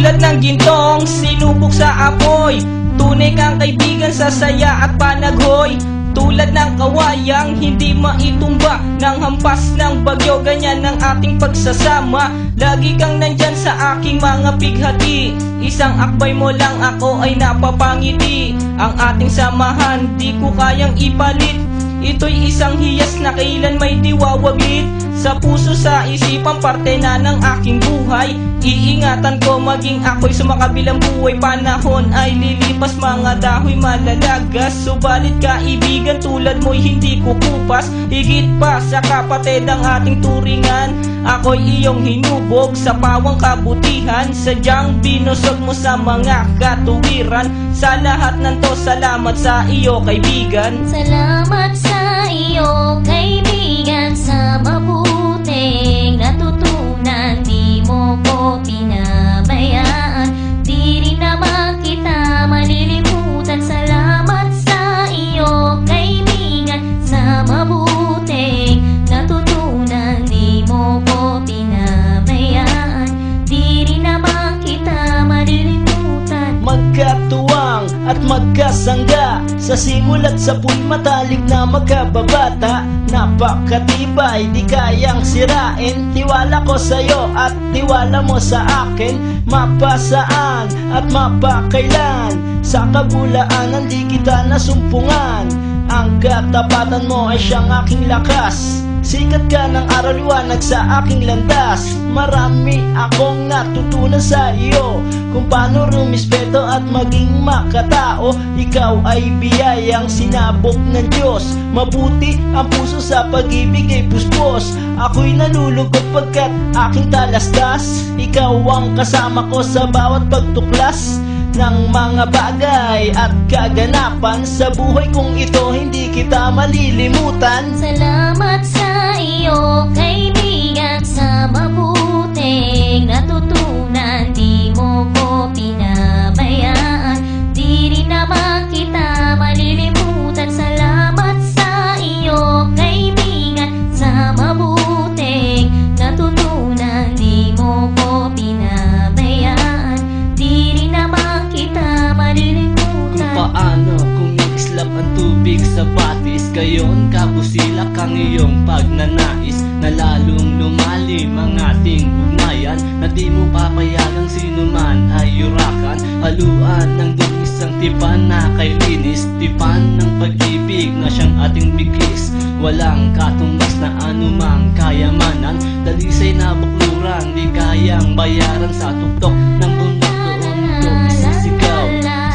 Tulad ng gintong sinubok sa apoy, tunay kang kaibigan sa saya at panaghoy. Tulad ng kawayang hindi maitumba ng hampas ng bagyo, ganyan ang ating pagsasama. Lagi kang nandyan sa aking mga bighati, isang akbay mo lang ako ay napapangiti. Ang ating samahan di ko kayang ipalit, ito'y isang hiyas na kailan may diwawaglit. Sa puso, sa isipan, parte na ng aking buhay. Iingatan ko maging ako'y sumakabilang buhay. Panahon ay lilipas, mga dahoy malalagas, subalit kaibigan tulad mo'y hindi kukupas. Higit pa sa kapatid ang ating turingan, ako'y iyong hinubog sa pawang kabutihan. Sadyang binusog mo sa mga katuwiran. Sa lahat ng to, salamat sa iyo kaibigan. Salamat sa iyo kaibigan, sa mabuting natutunan. Di mo ko pinabayaan, di rin naman kita malilimutan. Salamat sa iyo kaibigan, sa mabuting natutunan. Di mo ko pinabayaan, di rin naman kita malilimutan. Magkatuwang at magkasangga, sa simulat sa po'y matalik na magkababata. Napakatibay, di kayang sirain, tiwala ko sa'yo at tiwala mo sa akin. Mapasaan at mapakailan, sa kabulaanan di kita nasumpungan. Ang katapatan mo ay siyang aking lakas, sikat ka ng araw liwanag sa aking landas. Marami akong natutunan sa iyo, kung paano rumispeto at maging makatao. Ikaw ay biyayang sinabok ng Diyos, mabuti ang puso sa pag-ibig ay puspos. Ako'y nalulugod pagkat aking talastas, ikaw ang kasama ko sa bawat pagtuklas ng mga bagay at kaganapan. Sa buhay kong ito hindi kita malilimutan. Salamat sa iyo kaibigan, sa mabuting natutunan. Di mo ko pinabayaan, di rin naman kita malilimutan. Salamat sa iyo kaibigan, sa mabuting natutunan. Di mo ko pinabayaan, di rin naman kita malilimutan. Kung paano kumikislap ang tubig sa batis, gayon kabusilak ang iyong pagnanais, na lalong lumalim ang ating ugnayan. Na di mo papayagang sino man ay yurakan, haluan ng dungis ang tipan na kay linis. Tipan ng pag-ibig na siyang ating bigis, walang katumbas na anumang kayamanan. Dalisay na bukluran, di kayang bayaran. Sa tuktok ng bundok doon ito isisigaw,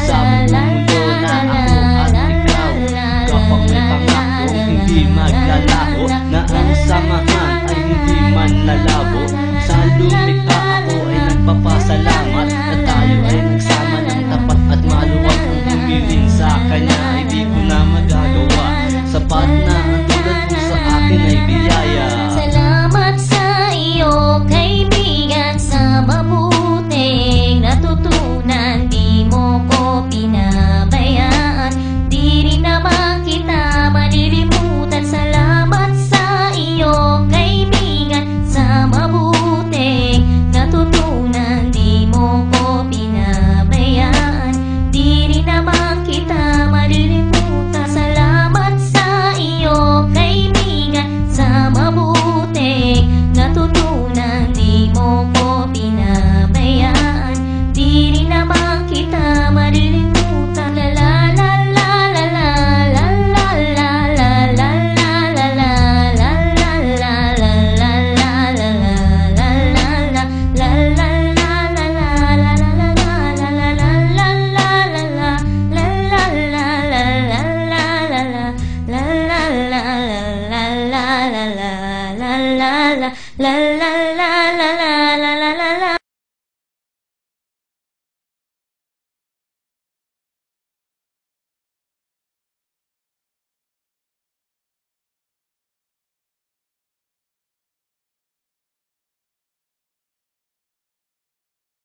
sa mundo na ako at ikaw. Kapag may pangakong hindi maglalaho, na ang samahan ay hindi man lalabo. Sa lumikha ako ay nagpapasalamat, na tayo ay nagsama ng tapat at maluwag. Ang humiling sa kanya ay di ko na magagawa, sapat na ang tulad mo sa akin ay biyaya. Salamat sa iyo kaibigan, sa mabuting natutunan. Di mo ko pinabayaan, di rin naman kita malilimutan. Salamat sa iyo kaibigan, sa mabuting natutunan. Di mo ko pinabayaan, di rin naman kita malilimutan. Salamat sa iyo kaibigan, sa mabuting natutunan. Di mo ko pinabayaan, di rin naman kita malilimutan. La la la la la la la la la la la la la la la la.